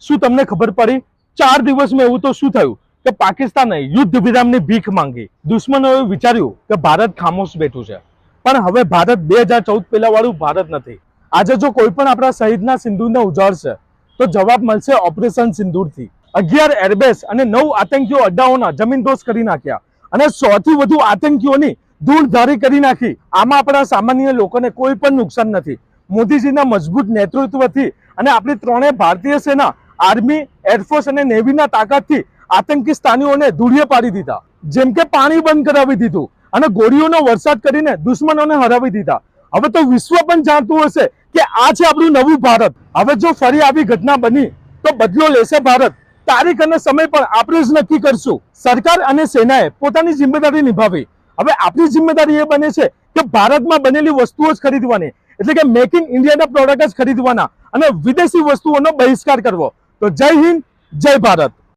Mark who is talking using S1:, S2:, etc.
S1: શું તમને ખબર પડી? 4 દિવસમાં એવું તો શું થયું કે પાકિસ્તાને યુદ્ધ વિરામની ભીખ માંગી. દુશ્મનોએ વિચાર્યું કે ભારત ખામોશ બેઠું છે, પણ હવે ભારત 2014 પહેલા વાળું ભારત નથી. આજે જો કોઈ પણ આપણા શહીદના સિંદૂરને ઉજાડશે તો જવાબ મળશે ઓપરેશન સિંદૂરથી. 11 એરબેસ અને 9 આતંકીઓ અડ્ડાઓના જમીનદોસ્ત કરી નાખ્યા અને 100 થી વધુ આતંકીઓની ધૂળધારી કરી નાખી. આમાં આપણા સામાન્ય લોકોને કોઈ પણ નુકસાન નથી. મોદીજીના મજબૂત નેતૃત્વથી અને આપણી ત્રણેય ભારતીય સેના, આર્મી, એરફોર્સ અને નેવીના તાકાતથી આતંકી સ્થાનીઓને ધૂળિયે પાડી દીધા. જેમ કે પાણી બંધ કરાવી દીધું અને ગોળીઓનો વરસાદ કરીને દુશ્મનોને હરાવી દીધા. હવે તો વિશ્વ પણ જાણતું હશે કે આ છે આપણું નવું ભારત. હવે જો ફરી આવી ઘટના બની તો બદલો લેશે ભારત. તારીખ અને સમય પણ આપણે જ નક્કી કરશું. સરકાર અને સેનાએ પોતાની જિમ્મેદારી નિભાવી. હવે આપણી જિમ્મેદારી એ બને છે કે ભારતમાં બનેલી વસ્તુઓ જ ખરીદવાની, એટલે કે મેક ઇન ઇન્ડિયાના પ્રોડક્ટ જ ખરીદવાના અને વિદેશી વસ્તુઓનો બહિષ્કાર કરવો. તો જય હિન્દ, જય ભારત.